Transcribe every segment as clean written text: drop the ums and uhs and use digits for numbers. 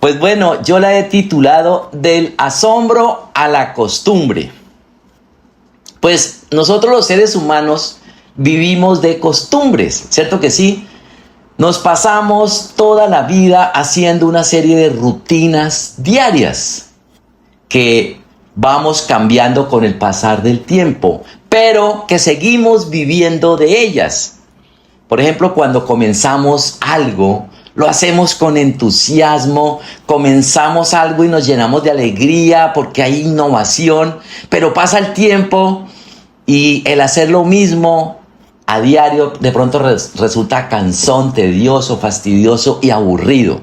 Pues bueno, yo la he titulado Del asombro a la costumbre. Pues nosotros los seres humanos vivimos de costumbres, ¿cierto que sí? Nos pasamos toda la vida haciendo una serie de rutinas diarias que vamos cambiando con el pasar del tiempo, pero que seguimos viviendo de ellas. Por ejemplo, cuando comenzamos algo, lo hacemos con entusiasmo, comenzamos algo y nos llenamos de alegría porque hay innovación, pero pasa el tiempo y el hacer lo mismo a diario de pronto resulta cansón, tedioso, fastidioso y aburrido.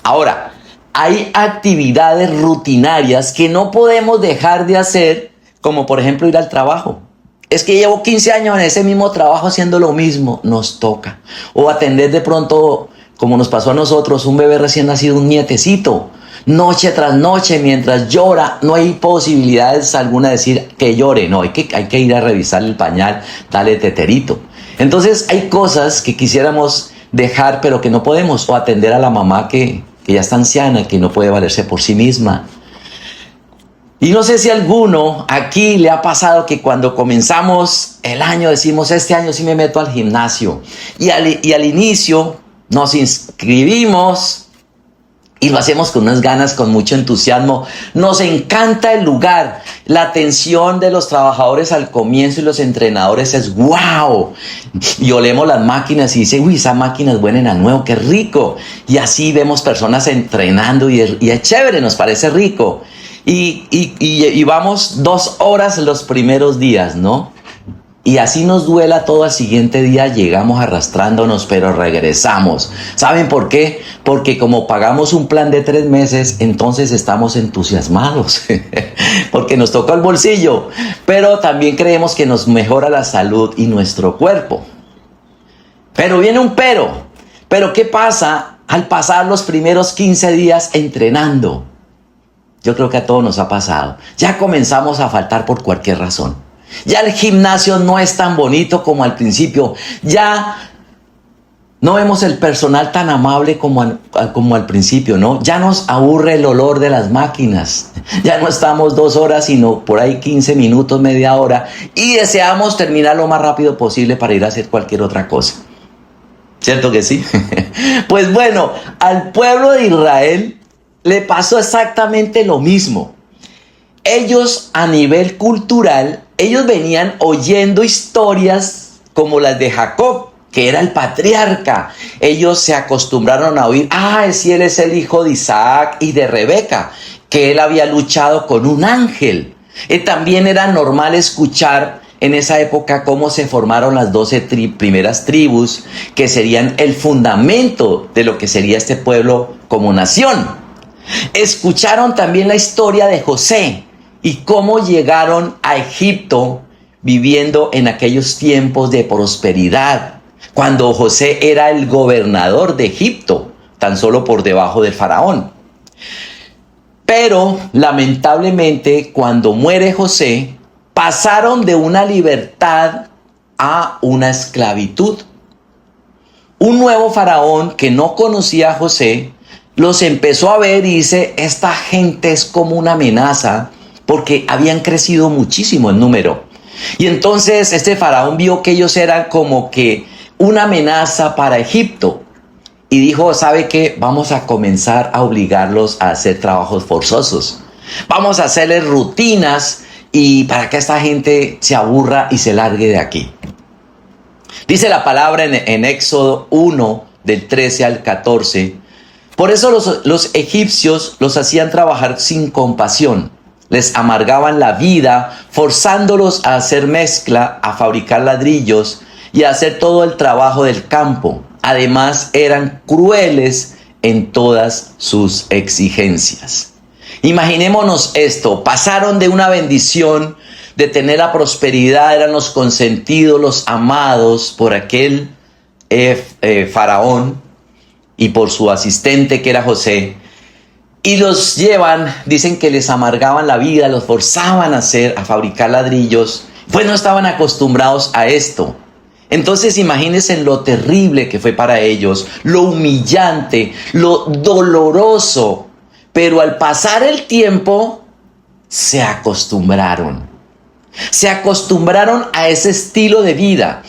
Ahora, hay actividades rutinarias que no podemos dejar de hacer, como por ejemplo ir al trabajo. Es que llevo 15 años en ese mismo trabajo haciendo lo mismo, nos toca. O atender de pronto, como nos pasó a nosotros, un bebé recién nacido, un nietecito. Noche tras noche, mientras llora, no hay posibilidades alguna de decir que llore. No, hay que ir a revisar el pañal, darle teterito. Entonces hay cosas que quisiéramos dejar, pero que no podemos. O atender a la mamá que ya está anciana, que no puede valerse por sí misma. Y no sé si a alguno aquí le ha pasado que cuando comenzamos el año decimos, este año sí me meto al gimnasio. Y al inicio nos inscribimos y lo hacemos con unas ganas, con mucho entusiasmo. Nos encanta el lugar. La atención de los trabajadores al comienzo y los entrenadores es wow. Y olemos las máquinas y dice, uy, esa máquina es buena, nuevo, qué rico. Y así vemos personas entrenando y es chévere, nos parece rico. Y vamos 2 horas los primeros días, ¿no? Y así nos duela todo al siguiente día, llegamos arrastrándonos, pero regresamos. ¿Saben por qué? Porque como pagamos un plan de 3 meses, entonces estamos entusiasmados. Porque nos toca el bolsillo, pero también creemos que nos mejora la salud y nuestro cuerpo. Pero viene un pero. ¿Pero qué pasa al pasar los primeros 15 días entrenando? Yo creo que a todos nos ha pasado. Ya comenzamos a faltar por cualquier razón. Ya el gimnasio no es tan bonito como al principio. Ya no vemos el personal tan amable como al principio, ¿no? Ya nos aburre el olor de las máquinas. Ya no estamos 2 horas, sino por ahí 15 minutos, media hora. Y deseamos terminar lo más rápido posible para ir a hacer cualquier otra cosa. ¿Cierto que sí? Pues bueno, al pueblo de Israel le pasó exactamente lo mismo. Ellos a nivel cultural, ellos venían oyendo historias como las de Jacob, que era el patriarca. Ellos se acostumbraron a oír, si él es el hijo de Isaac y de Rebeca, que él había luchado con un ángel. También era normal escuchar en esa época cómo se formaron las 12 primeras tribus, que serían el fundamento de lo que sería este pueblo como nación. Escucharon también la historia de José y cómo llegaron a Egipto viviendo en aquellos tiempos de prosperidad, cuando José era el gobernador de Egipto, tan solo por debajo del faraón. Pero lamentablemente, cuando muere José, pasaron de una libertad a una esclavitud. Un nuevo faraón que no conocía a José los empezó a ver y dice, esta gente es como una amenaza, porque habían crecido muchísimo en número. Y entonces este faraón vio que ellos eran como que una amenaza para Egipto. Y dijo, ¿sabe qué? Vamos a comenzar a obligarlos a hacer trabajos forzosos. Vamos a hacerles rutinas y para que esta gente se aburra y se largue de aquí. Dice la palabra en Éxodo 1, del 13 al 14. Por eso los egipcios los hacían trabajar sin compasión. Les amargaban la vida, forzándolos a hacer mezcla, a fabricar ladrillos y a hacer todo el trabajo del campo. Además, eran crueles en todas sus exigencias. Imaginémonos esto, pasaron de una bendición, de tener la prosperidad, eran los consentidos, los amados por aquel faraón y por su asistente que era José. Y los llevan, dicen que les amargaban la vida, los forzaban a fabricar ladrillos, pues no estaban acostumbrados a esto. Entonces imagínense lo terrible que fue para ellos, lo humillante, lo doloroso. Pero al pasar el tiempo, se acostumbraron. Se acostumbraron a ese estilo de vida.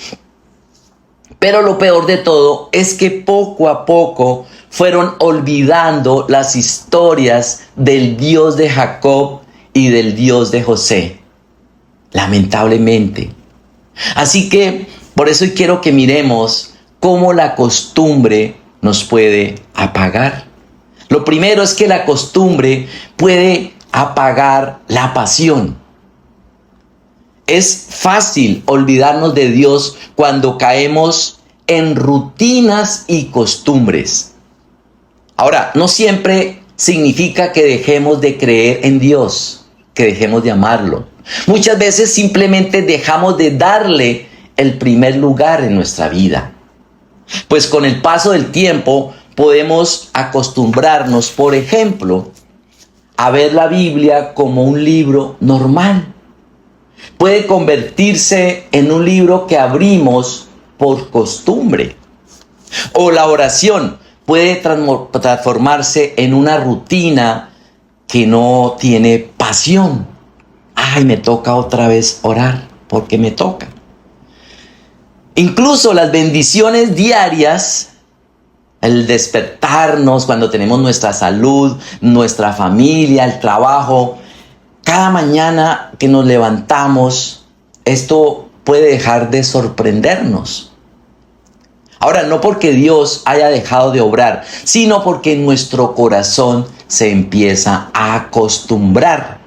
Pero lo peor de todo es que poco a poco fueron olvidando las historias del Dios de Jacob y del Dios de José. Lamentablemente. Así que por eso quiero que miremos cómo la costumbre nos puede apagar. Lo primero es que la costumbre puede apagar la pasión. Es fácil olvidarnos de Dios cuando caemos en rutinas y costumbres. Ahora, no siempre significa que dejemos de creer en Dios, que dejemos de amarlo. Muchas veces simplemente dejamos de darle el primer lugar en nuestra vida. Pues con el paso del tiempo podemos acostumbrarnos, por ejemplo, a ver la Biblia como un libro normal. Puede convertirse en un libro que abrimos por costumbre. O la oración puede transformarse en una rutina que no tiene pasión. Ay, me toca otra vez orar porque me toca. Incluso las bendiciones diarias, el despertarnos cuando tenemos nuestra salud, nuestra familia, el trabajo, cada mañana que nos levantamos, esto puede dejar de sorprendernos. Ahora, no porque Dios haya dejado de obrar, sino porque nuestro corazón se empieza a acostumbrar.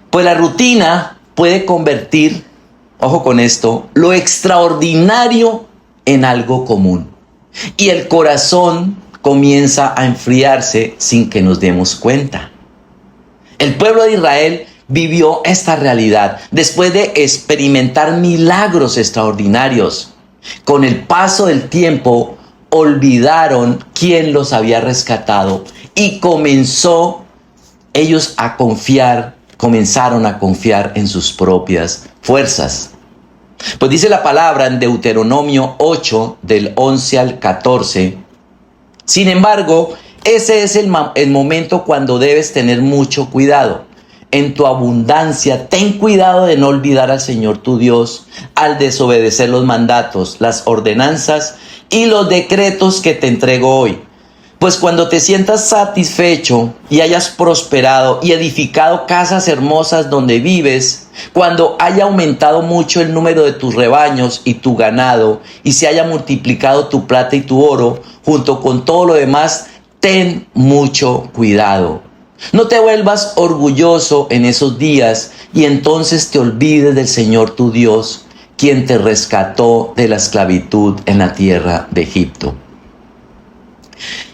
Pues la rutina puede convertir, ojo con esto, lo extraordinario en algo común. Y el corazón comienza a enfriarse sin que nos demos cuenta. El pueblo de Israel vivió esta realidad después de experimentar milagros extraordinarios. Con el paso del tiempo, olvidaron quién los había rescatado y comenzaron a confiar en sus propias fuerzas. Pues dice la palabra en Deuteronomio 8, del 11 al 14. Sin embargo, ese es el momento cuando debes tener mucho cuidado. En tu abundancia, ten cuidado de no olvidar al Señor tu Dios al desobedecer los mandatos, las ordenanzas y los decretos que te entrego hoy. Pues cuando te sientas satisfecho y hayas prosperado y edificado casas hermosas donde vives, cuando haya aumentado mucho el número de tus rebaños y tu ganado, y se haya multiplicado tu plata y tu oro, junto con todo lo demás, ten mucho cuidado. No te vuelvas orgulloso en esos días y entonces te olvides del Señor tu Dios, quien te rescató de la esclavitud en la tierra de Egipto.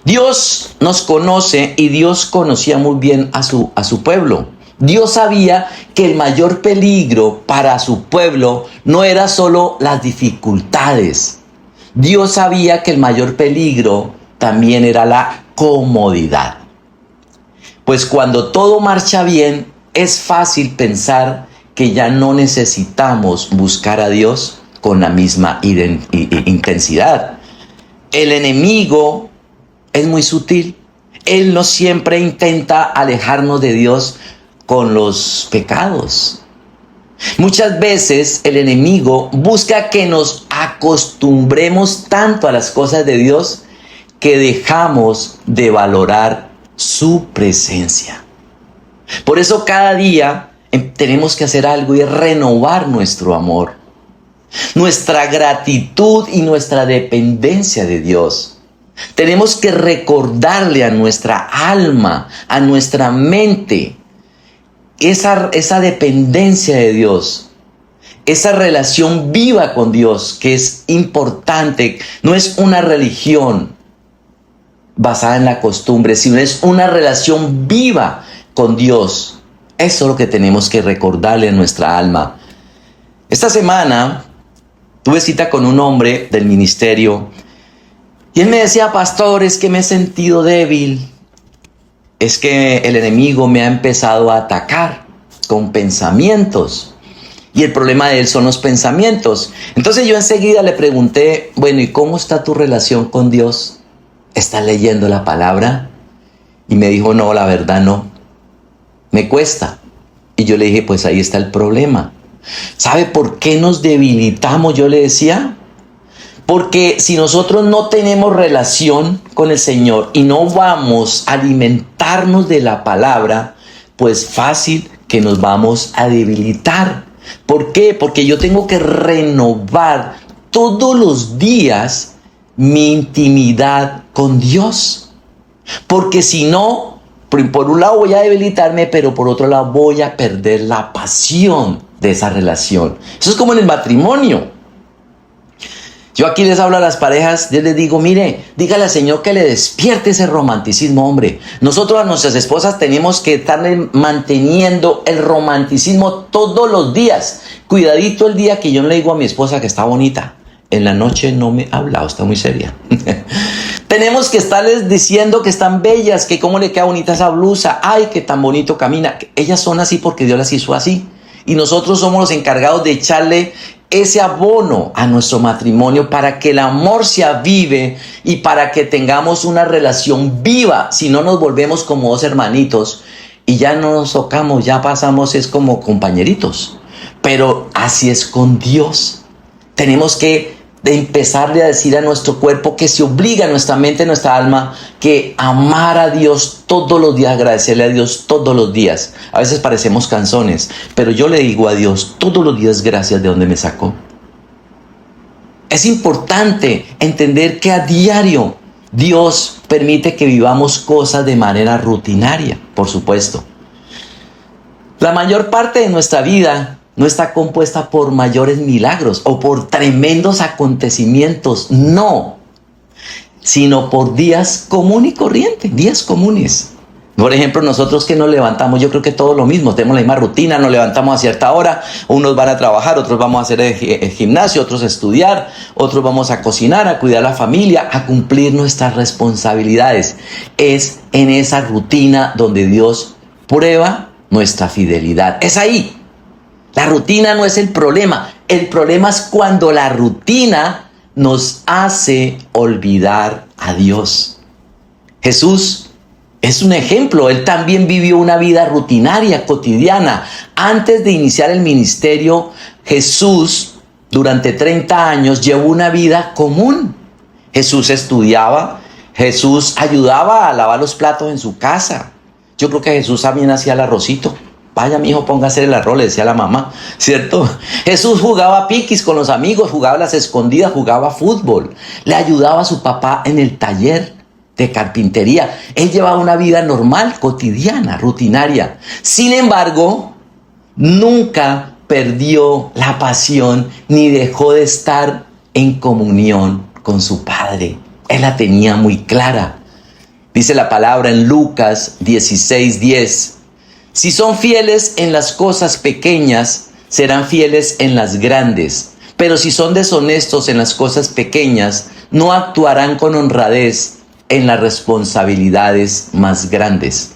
Dios nos conoce y Dios conocía muy bien a su pueblo. Dios sabía que el mayor peligro para su pueblo no era solo las dificultades. Dios sabía que el mayor peligro también era la comodidad. Pues cuando todo marcha bien, es fácil pensar que ya no necesitamos buscar a Dios con la misma intensidad. El enemigo es muy sutil. Él no siempre intenta alejarnos de Dios con los pecados. Muchas veces el enemigo busca que nos acostumbremos tanto a las cosas de Dios que dejamos de valorar su presencia. Por eso cada día tenemos que hacer algo y renovar nuestro amor, nuestra gratitud y nuestra dependencia de Dios. Tenemos que recordarle a nuestra alma, a nuestra mente, esa dependencia de Dios, esa relación viva con Dios que es importante. No es una religión basada en la costumbre, sino es una relación viva con Dios. Eso es lo que tenemos que recordarle a nuestra alma. Esta semana tuve cita con un hombre del ministerio y él me decía: pastor, es que me he sentido débil. Es que el enemigo me ha empezado a atacar con pensamientos. y el problema de él son los pensamientos. Entonces yo enseguida le pregunté, bueno, ¿y cómo está tu relación con Dios? ¿Estás leyendo la palabra? Y me dijo, no, la verdad no, me cuesta. Y yo le dije, pues ahí está el problema. ¿Sabe por qué nos debilitamos? Yo le decía, porque si nosotros no tenemos relación con el Señor y no vamos a alimentarnos de la palabra, pues fácil que nos vamos a debilitar. ¿Por qué? Porque yo tengo que renovar todos los días mi intimidad con Dios. Porque si no, por un lado voy a debilitarme, pero por otro lado voy a perder la pasión de esa relación. Eso es como en el matrimonio. Yo aquí les hablo a las parejas, yo les digo, mire, dígale al Señor que le despierte ese romanticismo, hombre. Nosotros a nuestras esposas tenemos que estarle manteniendo el romanticismo todos los días. Cuidadito el día que yo no le digo a mi esposa que está bonita. En la noche no me ha hablado, está muy seria. Tenemos que estarles diciendo que están bellas, que cómo le queda bonita esa blusa, ay, que tan bonito camina. Ellas son así porque Dios las hizo así. Y nosotros somos los encargados de echarle ese abono a nuestro matrimonio para que el amor se avive y para que tengamos una relación viva. Si no, nos volvemos como dos hermanitos y ya no nos tocamos, ya pasamos, es como compañeritos. Pero así es con Dios. Tenemos que empezarle a decir a nuestro cuerpo que se obliga a nuestra mente, a nuestra alma, que amar a Dios todos los días, agradecerle a Dios todos los días. A veces parecemos canzones, pero yo le digo a Dios todos los días gracias de donde me sacó. Es importante entender que a diario Dios permite que vivamos cosas de manera rutinaria, por supuesto. La mayor parte de nuestra vida no está compuesta por mayores milagros o por tremendos acontecimientos, no, sino por días común y corriente, días comunes. Por ejemplo, nosotros que nos levantamos, yo creo que todos lo mismo, tenemos la misma rutina, nos levantamos a cierta hora, unos van a trabajar, otros vamos a hacer el gimnasio, otros a estudiar, otros vamos a cocinar, a cuidar a la familia, a cumplir nuestras responsabilidades. Es en esa rutina donde Dios prueba nuestra fidelidad. Es ahí. La rutina no es el problema es cuando la rutina nos hace olvidar a Dios. Jesús es un ejemplo, él también vivió una vida rutinaria, cotidiana. Antes de iniciar el ministerio, Jesús durante 30 años llevó una vida común. Jesús estudiaba, Jesús ayudaba a lavar los platos en su casa. Yo creo que Jesús también hacía el arrocito. Vaya, mi hijo, ponga a hacer el arroz, le decía a la mamá, ¿cierto? Jesús jugaba piquis con los amigos, jugaba a las escondidas, jugaba fútbol. Le ayudaba a su papá en el taller de carpintería. Él llevaba una vida normal, cotidiana, rutinaria. Sin embargo, nunca perdió la pasión ni dejó de estar en comunión con su Padre. Él la tenía muy clara. Dice la palabra en Lucas 16:10. Si son fieles en las cosas pequeñas, serán fieles en las grandes. Pero si son deshonestos en las cosas pequeñas, no actuarán con honradez en las responsabilidades más grandes.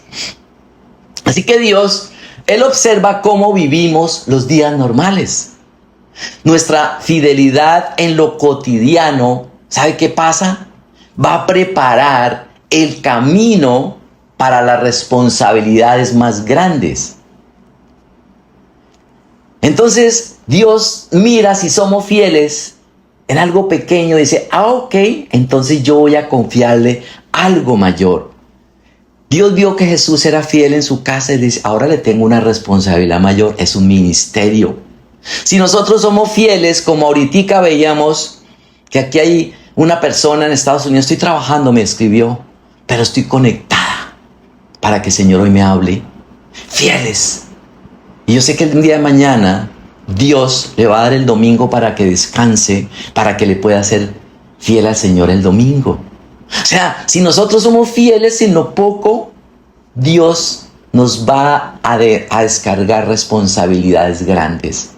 Así que Dios, Él observa cómo vivimos los días normales. Nuestra fidelidad en lo cotidiano, ¿sabe qué pasa? Va a preparar el camino para las responsabilidades más grandes. Entonces, Dios mira si somos fieles en algo pequeño, dice, ok, entonces yo voy a confiarle algo mayor. Dios vio que Jesús era fiel en su casa y dice, ahora le tengo una responsabilidad mayor, es un ministerio. Si nosotros somos fieles, como ahorita veíamos que aquí hay una persona en Estados Unidos, estoy trabajando, me escribió, pero estoy conectada para que el Señor hoy me hable. Fieles. Y yo sé que el día de mañana Dios le va a dar el domingo para que descanse, para que le pueda ser fiel al Señor el domingo. O sea, si nosotros somos fieles en lo poco, Dios nos va a descargar responsabilidades grandes.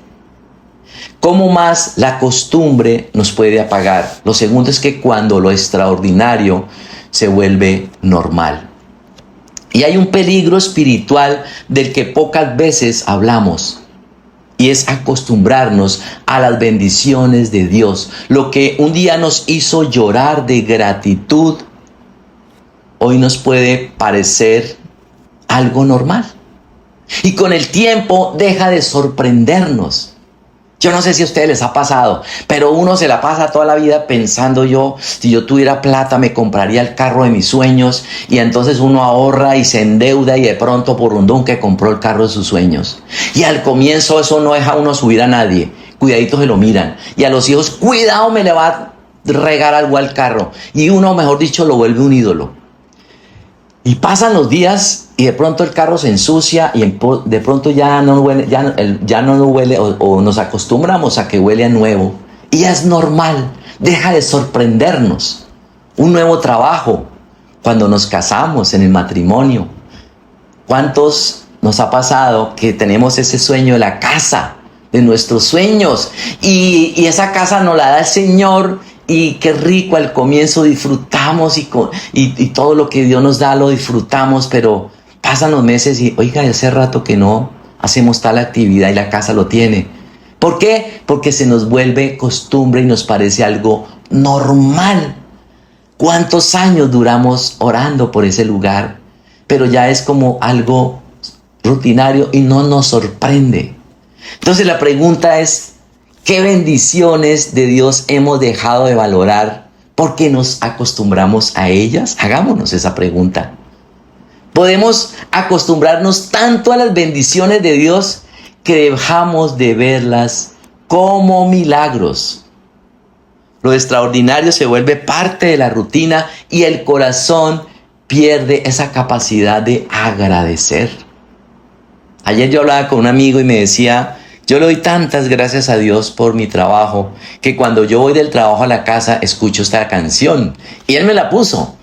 ¿Cómo más la costumbre nos puede apagar? Lo segundo es que cuando lo extraordinario se vuelve normal. Y hay un peligro espiritual del que pocas veces hablamos. Y es acostumbrarnos a las bendiciones de Dios. Lo que un día nos hizo llorar de gratitud, hoy nos puede parecer algo normal. Y con el tiempo deja de sorprendernos. Yo no sé si a ustedes les ha pasado, pero uno se la pasa toda la vida pensando si yo tuviera plata me compraría el carro de mis sueños, y entonces uno ahorra y se endeuda y de pronto por un don que compró el carro de sus sueños. Y al comienzo eso no deja a uno subir a nadie, cuidadito se lo miran. Y a los hijos, cuidado me le va a regar algo al carro. Y uno, mejor dicho, lo vuelve un ídolo. Y pasan los días y de pronto el carro se ensucia y de pronto ya no huele, ya no huele o nos acostumbramos a que huele a nuevo. Y ya es normal, deja de sorprendernos. Un nuevo trabajo, cuando nos casamos en el matrimonio. ¿Cuántos nos ha pasado que tenemos ese sueño de la casa, de nuestros sueños? Y esa casa nos la da el Señor. Y qué rico, al comienzo disfrutamos y todo lo que Dios nos da lo disfrutamos, pero pasan los meses y, oiga, hace rato que no hacemos tal actividad y la casa lo tiene. ¿Por qué? Porque se nos vuelve costumbre y nos parece algo normal. ¿Cuántos años duramos orando por ese lugar? Pero ya es como algo rutinario y no nos sorprende. Entonces la pregunta es, ¿qué bendiciones de Dios hemos dejado de valorar porque nos acostumbramos a ellas? Hagámonos esa pregunta. Podemos acostumbrarnos tanto a las bendiciones de Dios que dejamos de verlas como milagros. Lo extraordinario se vuelve parte de la rutina y el corazón pierde esa capacidad de agradecer. Ayer yo hablaba con un amigo y me decía, yo le doy tantas gracias a Dios por mi trabajo, que cuando yo voy del trabajo a la casa escucho esta canción. Y él me la puso.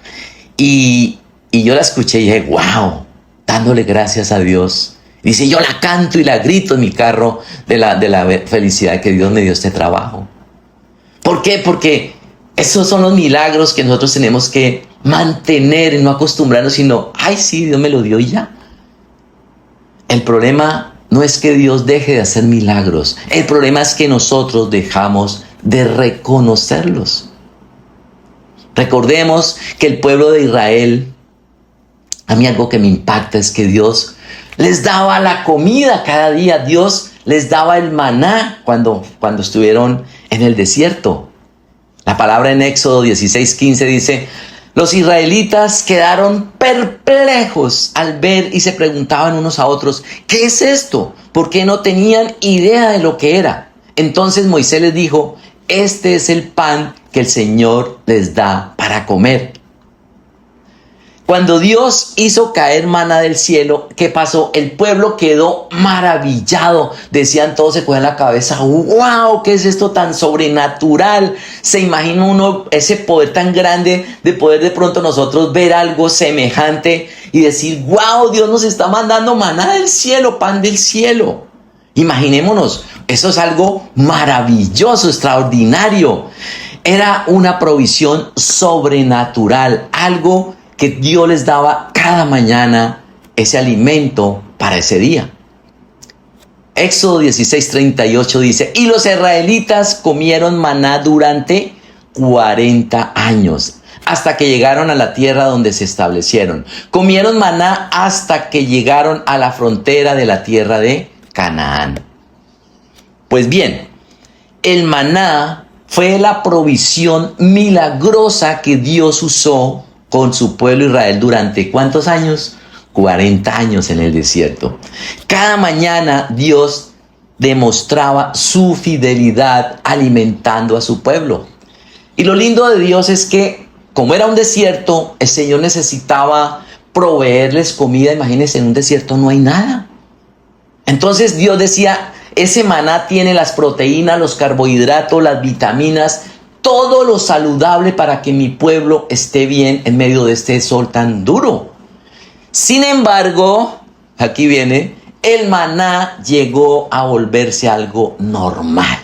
Y yo la escuché y dije, wow, dándole gracias a Dios. Dice, yo la canto y la grito en mi carro de la felicidad que Dios me dio este trabajo. ¿Por qué? Porque esos son los milagros que nosotros tenemos que mantener y no acostumbrarnos, sino, ay sí, Dios me lo dio y ya. El problema no es que Dios deje de hacer milagros. El problema es que nosotros dejamos de reconocerlos. Recordemos que el pueblo de Israel, a mí algo que me impacta es que Dios les daba la comida cada día. Dios les daba el maná cuando estuvieron en el desierto. La palabra en Éxodo 16:15 dice, los israelitas quedaron perplejos al ver y se preguntaban unos a otros, ¿qué es esto? Porque no tenían idea de lo que era. Entonces Moisés les dijo, este es el pan que el Señor les da para comer. Cuando Dios hizo caer maná del cielo, ¿qué pasó? El pueblo quedó maravillado. Decían todos, se cogían la cabeza, ¡wow! ¿Qué es esto tan sobrenatural? Se imagina uno ese poder tan grande de poder de pronto nosotros ver algo semejante y decir, ¡wow! Dios nos está mandando maná del cielo, pan del cielo. Imaginémonos, eso es algo maravilloso, extraordinario. Era una provisión sobrenatural, algo que Dios les daba cada mañana, ese alimento para ese día. Éxodo 16:38 dice, y los israelitas comieron maná durante 40 años, hasta que llegaron a la tierra donde se establecieron. Comieron maná hasta que llegaron a la frontera de la tierra de Canaán. Pues bien, el maná fue la provisión milagrosa que Dios usó con su pueblo Israel durante ¿cuántos años? 40 años en el desierto. Cada mañana Dios demostraba su fidelidad alimentando a su pueblo. Y lo lindo de Dios es que, como era un desierto, el Señor necesitaba proveerles comida. Imagínense, en un desierto no hay nada. Entonces Dios decía, ese maná tiene las proteínas, los carbohidratos, las vitaminas, todo lo saludable para que mi pueblo esté bien en medio de este sol tan duro. Sin embargo, aquí viene, el maná llegó a volverse algo normal,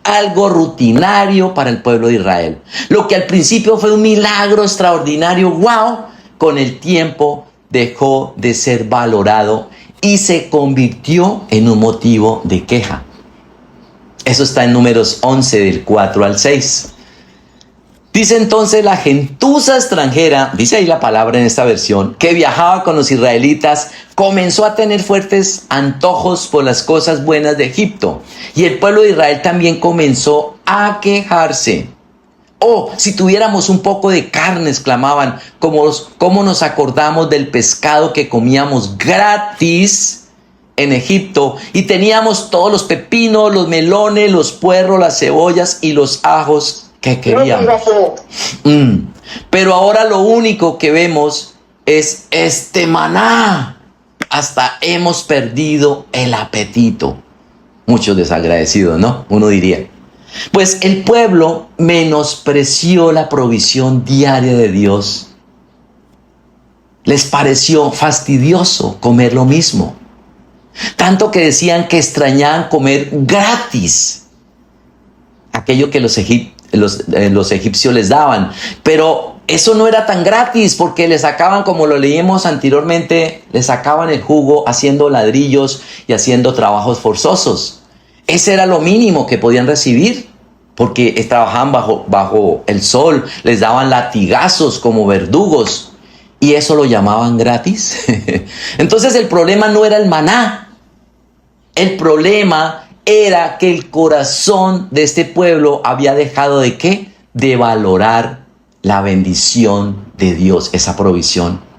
algo rutinario para el pueblo de Israel. Lo que al principio fue un milagro extraordinario, wow, con el tiempo dejó de ser valorado y se convirtió en un motivo de queja. Eso está en Números 11 del 4 al 6. Dice entonces la gentuza extranjera, dice ahí la palabra en esta versión, que viajaba con los israelitas, comenzó a tener fuertes antojos por las cosas buenas de Egipto. Y el pueblo de Israel también comenzó a quejarse. Oh, si tuviéramos un poco de carne, exclamaban, ¿cómo nos acordamos del pescado que comíamos gratis en Egipto? Y teníamos todos los pepinos, los melones, los puerros, las cebollas y los ajos que queríamos. Pero ahora lo único que vemos es este maná. Hasta hemos perdido el apetito. Muchos desagradecidos, ¿no? Uno diría. Pues el pueblo menospreció la provisión diaria de Dios. Les pareció fastidioso comer lo mismo. Tanto que decían que extrañaban comer gratis aquello que los egipcios les daban. Pero eso no era tan gratis, porque les sacaban, como lo leímos anteriormente, les sacaban el jugo haciendo ladrillos y haciendo trabajos forzosos. Ese era lo mínimo que podían recibir, porque trabajaban bajo el sol, les daban latigazos como verdugos, y eso lo llamaban gratis. Entonces el problema no era el maná, el problema era que el corazón de este pueblo había dejado de ¿qué? De valorar la bendición de Dios, esa provisión.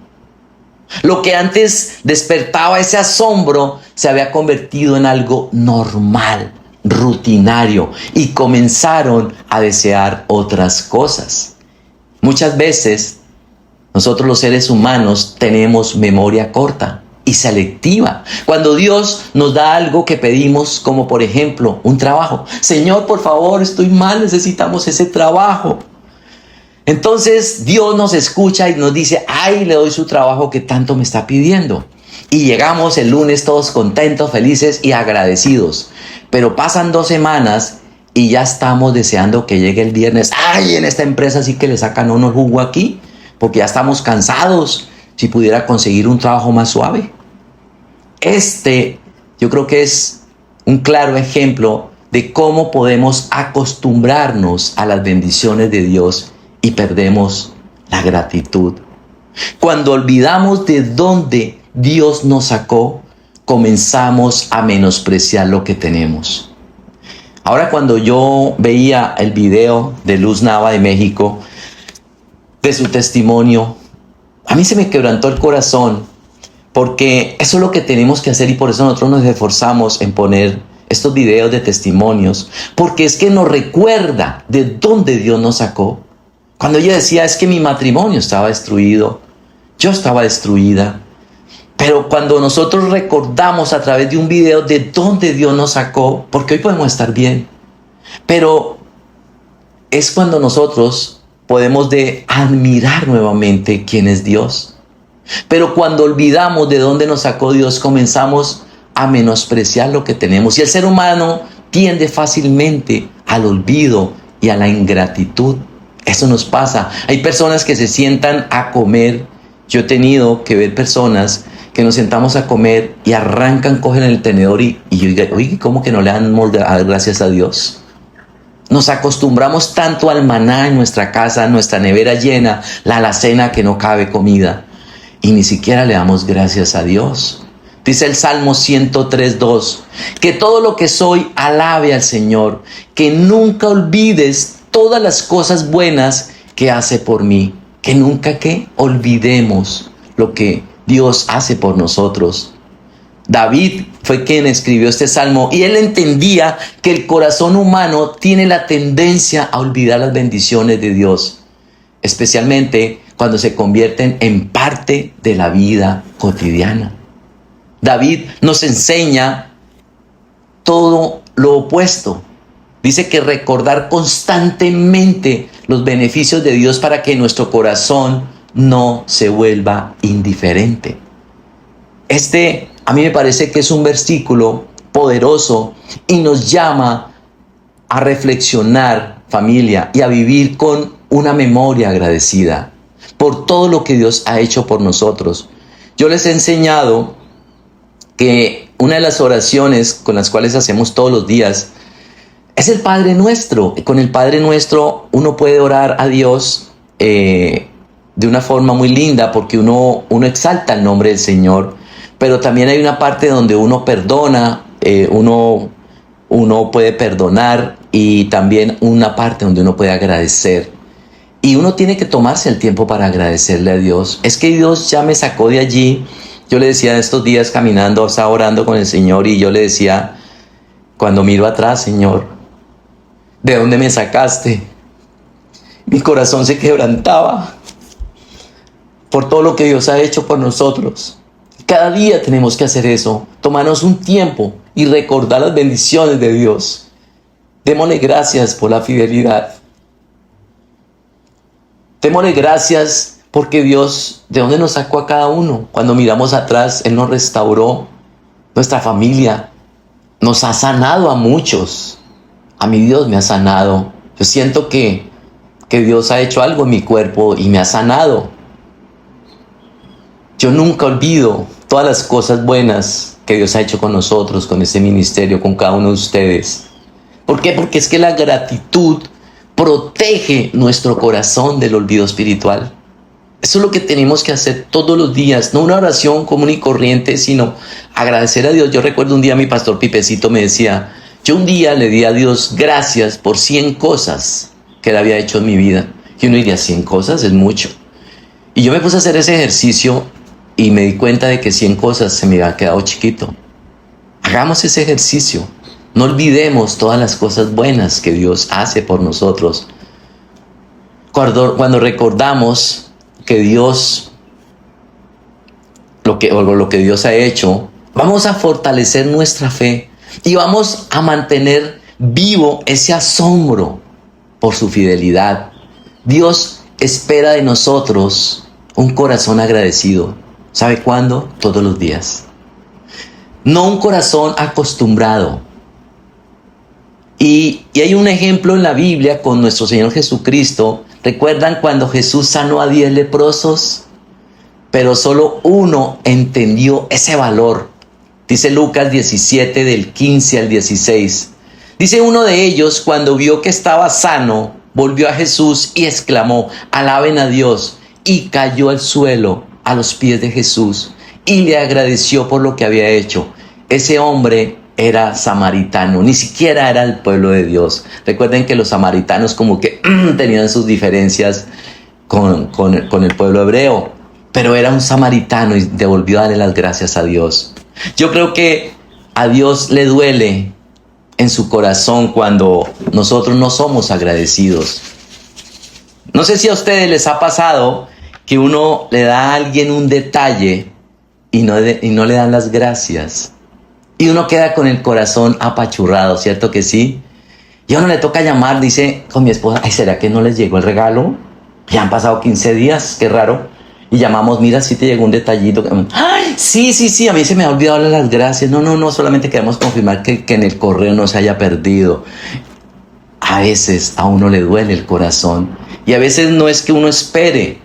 Lo que antes despertaba ese asombro se había convertido en algo normal, rutinario, y comenzaron a desear otras cosas. Muchas veces nosotros los seres humanos tenemos memoria corta y selectiva. Cuando Dios nos da algo que pedimos, como por ejemplo un trabajo. Señor, por favor, estoy mal, necesitamos ese trabajo. Entonces Dios nos escucha y nos dice, ay, le doy su trabajo que tanto me está pidiendo. Y llegamos el lunes todos contentos, felices y agradecidos. Pero pasan 2 semanas y ya estamos deseando que llegue el viernes. Ay, en esta empresa sí que le sacan uno el jugo aquí, porque ya estamos cansados. Si pudiera conseguir un trabajo más suave. Yo creo que es un claro ejemplo de cómo podemos acostumbrarnos a las bendiciones de Dios y perdemos la gratitud. Cuando olvidamos de dónde Dios nos sacó, comenzamos a menospreciar lo que tenemos. Ahora, cuando yo veía el video de Luz Nava de México, de su testimonio, a mí se me quebrantó el corazón, porque eso es lo que tenemos que hacer, y por eso nosotros nos esforzamos en poner estos videos de testimonios, porque es que nos recuerda de dónde Dios nos sacó. Cuando ella decía, es que mi matrimonio estaba destruido, yo estaba destruida, pero cuando nosotros recordamos a través de un video de dónde Dios nos sacó, porque hoy podemos estar bien, pero es cuando nosotros podemos admirar nuevamente quién es Dios. Pero cuando olvidamos de dónde nos sacó Dios, comenzamos a menospreciar lo que tenemos. Y el ser humano tiende fácilmente al olvido y a la ingratitud. Eso nos pasa. Hay personas que se sientan a comer. Yo he tenido que ver personas que nos sentamos a comer y arrancan, cogen el tenedor y yo digo, oye, ¿cómo que no le dan gracias a Dios? Nos acostumbramos tanto al maná en nuestra casa, nuestra nevera llena, la alacena que no cabe comida, y ni siquiera le damos gracias a Dios. Dice el Salmo 103:2, que todo lo que soy alabe al Señor, que nunca olvides todas las cosas buenas que hace por mí, que nunca olvidemos lo que Dios hace por nosotros. David fue quien escribió este salmo, y él entendía que el corazón humano tiene la tendencia a olvidar las bendiciones de Dios, especialmente cuando se convierten en parte de la vida cotidiana. David nos enseña todo lo opuesto. Dice que recordar constantemente los beneficios de Dios para que nuestro corazón no se vuelva indiferente. A mí me parece que es un versículo poderoso y nos llama a reflexionar, familia, y a vivir con una memoria agradecida por todo lo que Dios ha hecho por nosotros. Yo les he enseñado que una de las oraciones con las cuales hacemos todos los días es el Padre Nuestro. Con el Padre Nuestro uno puede orar a Dios de una forma muy linda, porque uno exalta el nombre del Señor, pero también hay una parte donde uno perdona, uno puede perdonar, y también una parte donde uno puede agradecer. Y uno tiene que tomarse el tiempo para agradecerle a Dios. Es que Dios ya me sacó de allí. Yo le decía estos días caminando, estaba orando con el Señor, y yo le decía, cuando miro atrás, Señor, ¿de dónde me sacaste? Mi corazón se quebrantaba por todo lo que Dios ha hecho por nosotros. Cada día tenemos que hacer eso, tomarnos un tiempo y recordar las bendiciones de Dios. Démosle gracias por la fidelidad. Démosle gracias porque Dios, ¿de dónde nos sacó a cada uno? Cuando miramos atrás, Él nos restauró, nuestra familia, nos ha sanado a muchos. A mí Dios me ha sanado. Yo siento que Dios ha hecho algo en mi cuerpo y me ha sanado. Yo nunca olvido todas las cosas buenas que Dios ha hecho con nosotros, con este ministerio, con cada uno de ustedes. ¿Por qué? Porque es que la gratitud protege nuestro corazón del olvido espiritual. Eso es lo que tenemos que hacer todos los días, no una oración común y corriente, sino agradecer a Dios. Yo recuerdo un día mi pastor Pipecito me decía, yo un día le di a Dios gracias por 100 cosas que Él había hecho en mi vida. Y uno diría, 100 cosas es mucho. Y yo me puse a hacer ese ejercicio y me di cuenta de que 100 cosas se me había quedado chiquito. Hagamos ese ejercicio. No olvidemos todas las cosas buenas que Dios hace por nosotros. Cuando recordamos que Dios, lo que Dios ha hecho, vamos a fortalecer nuestra fe y vamos a mantener vivo ese asombro por su fidelidad. Dios espera de nosotros un corazón agradecido. ¿Sabe cuándo? Todos los días. No un corazón acostumbrado. Y hay un ejemplo en la Biblia con nuestro Señor Jesucristo. ¿Recuerdan cuando Jesús sanó a 10 leprosos? Pero solo uno entendió ese valor. Dice Lucas 17, del 15 al 16. Dice uno de ellos, cuando vio que estaba sano, volvió a Jesús y exclamó, alaben a Dios, y cayó al suelo a los pies de Jesús y le agradeció por lo que había hecho. Ese hombre era samaritano, ni siquiera era el pueblo de Dios. Recuerden que los samaritanos como que tenían sus diferencias con el pueblo hebreo, pero era un samaritano y devolvió a darle las gracias a Dios. Yo creo que a Dios le duele en su corazón cuando nosotros no somos agradecidos. No sé si a ustedes les ha pasado que uno le da a alguien un detalle y no le dan las gracias. Y uno queda con el corazón apachurrado, ¿cierto que sí? Y a uno le toca llamar, dice con mi esposa, ay, ¿será que no les llegó el regalo? Ya han pasado 15 días, qué raro. Y llamamos, mira, si te llegó un detallito. Ay, sí, a mí se me ha olvidado darle las gracias. No, solamente queremos confirmar que en el correo no se haya perdido. A veces a uno le duele el corazón. Y a veces no es que uno espere,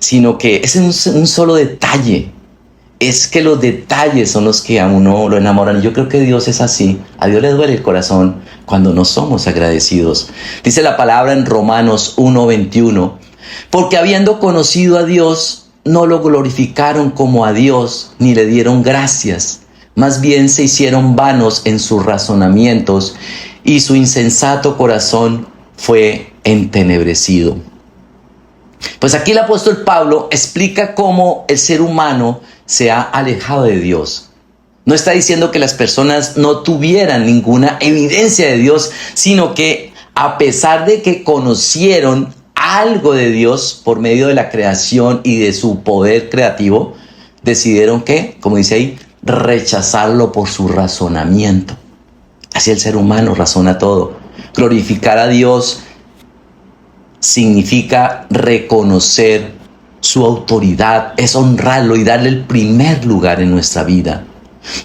sino que es un solo detalle. Es que los detalles son los que a uno lo enamoran. Y yo creo que Dios es así. A Dios le duele el corazón cuando no somos agradecidos. Dice la palabra en Romanos 1:21. Porque habiendo conocido a Dios, no lo glorificaron como a Dios, ni le dieron gracias. Más bien se hicieron vanos en sus razonamientos, y su insensato corazón fue entenebrecido. Pues aquí el apóstol Pablo explica cómo el ser humano se ha alejado de Dios. No está diciendo que las personas no tuvieran ninguna evidencia de Dios, sino que a pesar de que conocieron algo de Dios por medio de la creación y de su poder creativo, decidieron que, como dice ahí, rechazarlo por su razonamiento. Así el ser humano razona todo. Glorificar a Dios significa reconocer su autoridad, es honrarlo y darle el primer lugar en nuestra vida.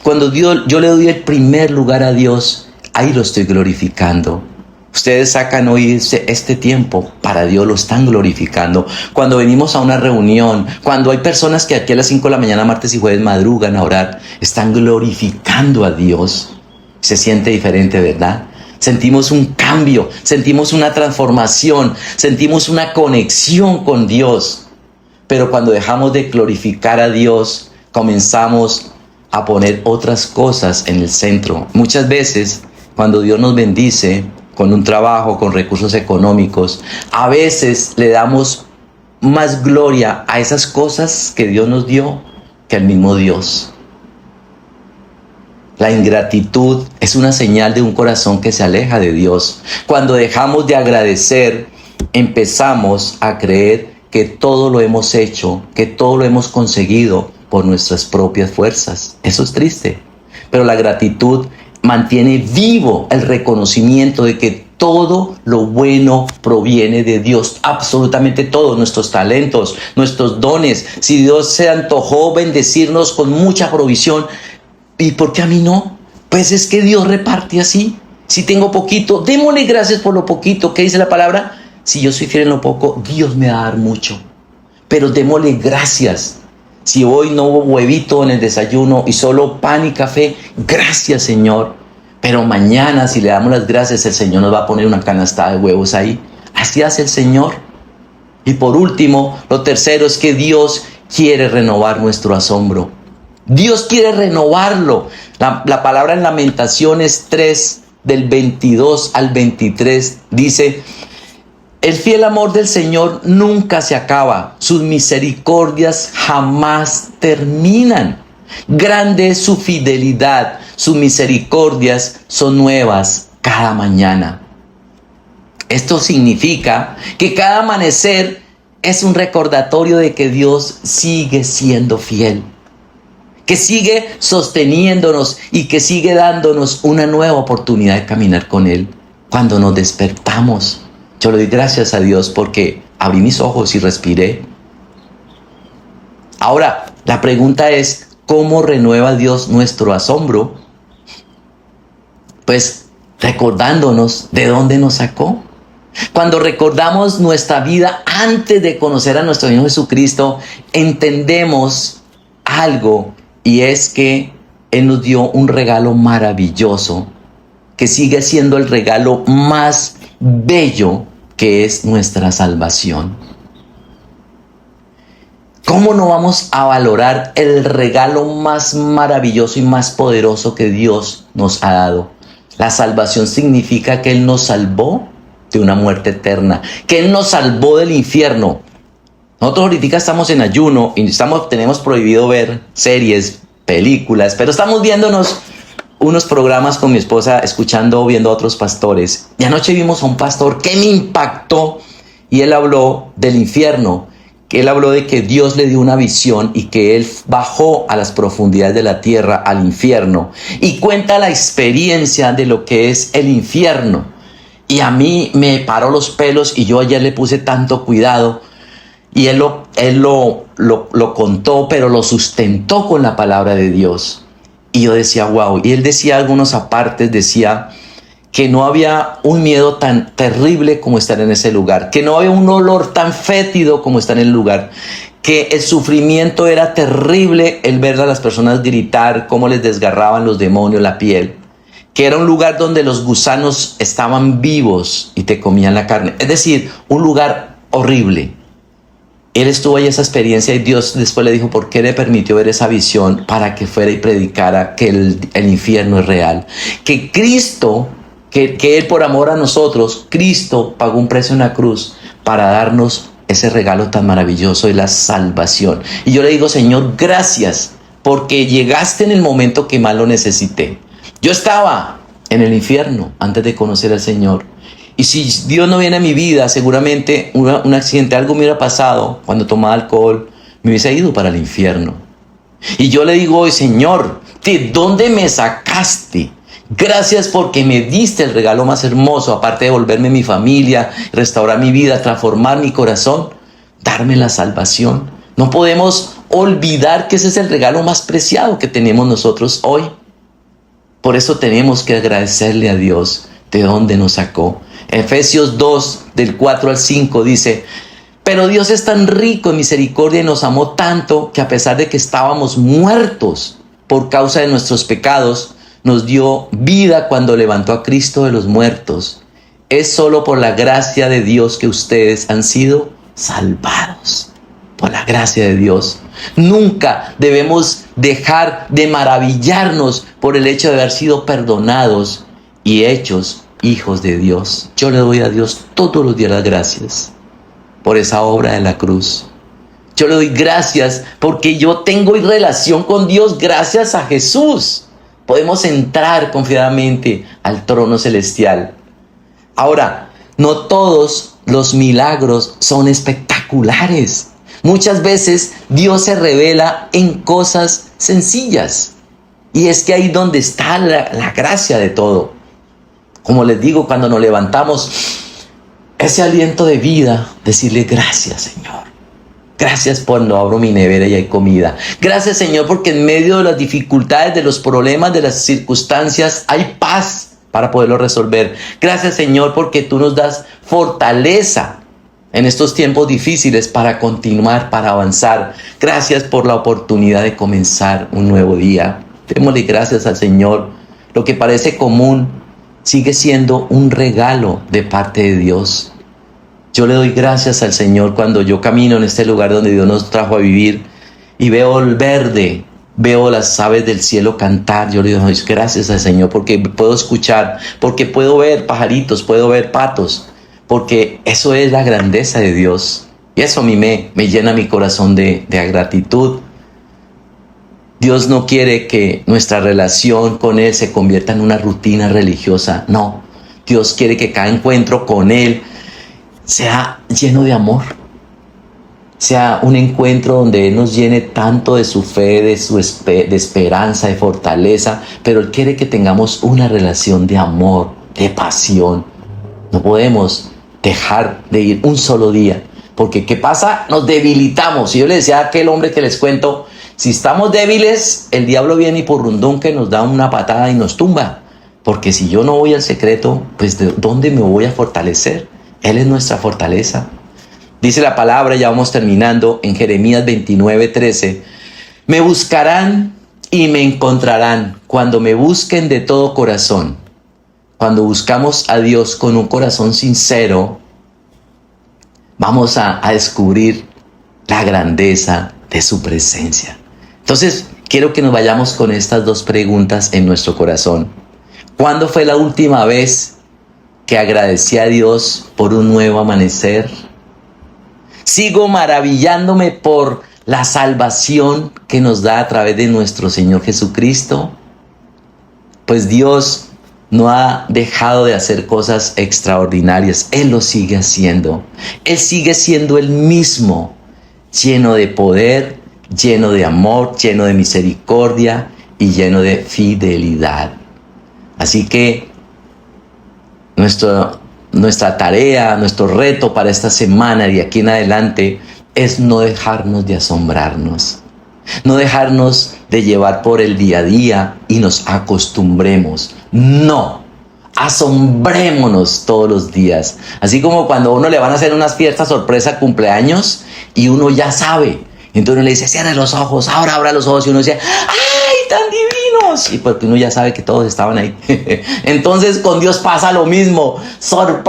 Cuando yo le doy el primer lugar a Dios, ahí lo estoy glorificando. Ustedes sacan hoy este tiempo para Dios, lo están glorificando. Cuando venimos a una reunión, cuando hay personas que aquí a las 5 de la mañana, martes y jueves madrugan a orar, están glorificando a Dios. Se siente diferente, ¿verdad? Sentimos un cambio, sentimos una transformación, sentimos una conexión con Dios. Pero cuando dejamos de glorificar a Dios, comenzamos a poner otras cosas en el centro. Muchas veces, cuando Dios nos bendice con un trabajo, con recursos económicos, a veces le damos más gloria a esas cosas que Dios nos dio que al mismo Dios. La ingratitud es una señal de un corazón que se aleja de Dios. Cuando dejamos de agradecer, empezamos a creer que todo lo hemos hecho, que todo lo hemos conseguido por nuestras propias fuerzas. Eso es triste. Pero la gratitud mantiene vivo el reconocimiento de que todo lo bueno proviene de Dios, absolutamente todo, nuestros talentos, nuestros dones. Si Dios se antojó bendecirnos con mucha provisión, ¿y por qué a mí no? Pues es que Dios reparte así. Si tengo poquito, démosle gracias por lo poquito. ¿Qué dice la palabra? Si yo soy fiel en lo poco, Dios me va a dar mucho. Pero démosle gracias. Si hoy no hubo huevito en el desayuno y solo pan y café, gracias, Señor. Pero mañana, si le damos las gracias, el Señor nos va a poner una canastada de huevos ahí. Así hace el Señor. Y por último, lo tercero es que Dios quiere renovar nuestro asombro. Dios quiere renovarlo. La palabra en Lamentaciones 3, del 22 al 23, dice: el fiel amor del Señor nunca se acaba, sus misericordias jamás terminan. Grande es su fidelidad, sus misericordias son nuevas cada mañana. Esto significa que cada amanecer es un recordatorio de que Dios sigue siendo fiel, que sigue sosteniéndonos y que sigue dándonos una nueva oportunidad de caminar con Él. Cuando nos despertamos, yo le doy gracias a Dios porque abrí mis ojos y respiré. Ahora, la pregunta es, ¿cómo renueva Dios nuestro asombro? Pues recordándonos de dónde nos sacó. Cuando recordamos nuestra vida antes de conocer a nuestro Señor Jesucristo, entendemos algo, y es que Él nos dio un regalo maravilloso, que sigue siendo el regalo más bello, que es nuestra salvación. ¿Cómo no vamos a valorar el regalo más maravilloso y más poderoso que Dios nos ha dado? La salvación significa que Él nos salvó de una muerte eterna, que Él nos salvó del infierno. Nosotros ahorita estamos en ayuno y tenemos prohibido ver series, películas, pero estamos viéndonos unos programas con mi esposa, viendo a otros pastores. Y anoche vimos a un pastor que me impactó y él habló del infierno, que él habló de que Dios le dio una visión y que él bajó a las profundidades de la tierra, al infierno, y cuenta la experiencia de lo que es el infierno. Y a mí me paró los pelos y yo ayer le puse tanto cuidado. Y él lo contó, pero lo sustentó con la palabra de Dios. Y yo decía, wow. Y él decía algunos apartes, decía que no había un miedo tan terrible como estar en ese lugar, que no había un olor tan fétido como estar en el lugar, que el sufrimiento era terrible, el ver a las personas gritar, cómo les desgarraban los demonios la piel, que era un lugar donde los gusanos estaban vivos y te comían la carne. Es decir, un lugar horrible. Él estuvo ahí esa experiencia y Dios después le dijo por qué le permitió ver esa visión, para que fuera y predicara que el infierno es real. Que Cristo, que Él por amor a nosotros, Cristo pagó un precio en la cruz para darnos ese regalo tan maravilloso de la salvación. Y yo le digo, Señor, gracias, porque llegaste en el momento que más lo necesité. Yo estaba en el infierno antes de conocer al Señor. Y si Dios no viene a mi vida, seguramente un accidente, algo me hubiera pasado cuando tomaba alcohol, me hubiese ido para el infierno. Y yo le digo hoy, Señor, ¿de dónde me sacaste? Gracias porque me diste el regalo más hermoso, aparte de volverme mi familia, restaurar mi vida, transformar mi corazón, darme la salvación. No podemos olvidar que ese es el regalo más preciado que tenemos nosotros hoy. Por eso tenemos que agradecerle a Dios de dónde nos sacó. Efesios 2, del 4 al 5 dice: pero Dios es tan rico en misericordia y nos amó tanto que a pesar de que estábamos muertos por causa de nuestros pecados, nos dio vida cuando levantó a Cristo de los muertos. Es solo por la gracia de Dios que ustedes han sido salvados. Por la gracia de Dios. Nunca debemos dejar de maravillarnos por el hecho de haber sido perdonados y hechos hijos de Dios. Yo le doy a Dios todos los días las gracias por esa obra de la cruz. Yo le doy gracias porque yo tengo relación con Dios gracias a Jesús. Podemos entrar confiadamente al trono celestial. Ahora, no todos los milagros son espectaculares. Muchas veces Dios se revela en cosas sencillas. Y es que ahí donde está la gracia de todo. Como les digo, cuando nos levantamos, ese aliento de vida, decirle gracias, Señor. Gracias por no abro mi nevera y hay comida. Gracias, Señor, porque en medio de las dificultades, de los problemas, de las circunstancias, hay paz para poderlo resolver. Gracias, Señor, porque tú nos das fortaleza en estos tiempos difíciles para continuar, para avanzar. Gracias por la oportunidad de comenzar un nuevo día. Démosle gracias al Señor. Lo que parece común sigue siendo un regalo de parte de Dios. Yo le doy gracias al Señor cuando yo camino en este lugar donde Dios nos trajo a vivir y veo el verde, veo las aves del cielo cantar. Yo le doy gracias al Señor porque puedo escuchar, porque puedo ver pajaritos, puedo ver patos, porque eso es la grandeza de Dios. Y eso a mí me llena mi corazón de gratitud. Dios no quiere que nuestra relación con Él se convierta en una rutina religiosa. No, Dios quiere que cada encuentro con Él sea lleno de amor. Sea un encuentro donde Él nos llene tanto de su fe, de esperanza, de fortaleza. Pero Él quiere que tengamos una relación de amor, de pasión. No podemos dejar de ir un solo día. Porque ¿qué pasa? Nos debilitamos. Y yo le decía a aquel hombre que les cuento, si estamos débiles, el diablo viene y por rundón que nos da una patada y nos tumba. Porque si yo no voy al secreto, pues ¿de dónde me voy a fortalecer? Él es nuestra fortaleza. Dice la palabra, ya vamos terminando, en Jeremías 29:13. Me buscarán y me encontrarán cuando me busquen de todo corazón. Cuando buscamos a Dios con un corazón sincero, vamos a descubrir la grandeza de su presencia. Entonces, quiero que nos vayamos con estas dos preguntas en nuestro corazón. ¿Cuándo fue la última vez que agradecí a Dios por un nuevo amanecer? ¿Sigo maravillándome por la salvación que nos da a través de nuestro Señor Jesucristo? Pues Dios no ha dejado de hacer cosas extraordinarias. Él lo sigue haciendo. Él sigue siendo el mismo, lleno de poder, lleno de amor, lleno de misericordia y lleno de fidelidad. Así que nuestra tarea, nuestro reto para esta semana y de aquí en adelante es no dejarnos de asombrarnos. No dejarnos de llevar por el día a día y nos acostumbremos. No, asombrémonos todos los días. Así como cuando a uno le van a hacer unas fiestas sorpresa cumpleaños y uno ya sabe. Entonces uno le dice, cierra los ojos, ahora abra los ojos. Y uno dice, ¡ay, tan divinos! Y porque uno ya sabe que todos estaban ahí. Entonces con Dios pasa lo mismo. Sorpresa.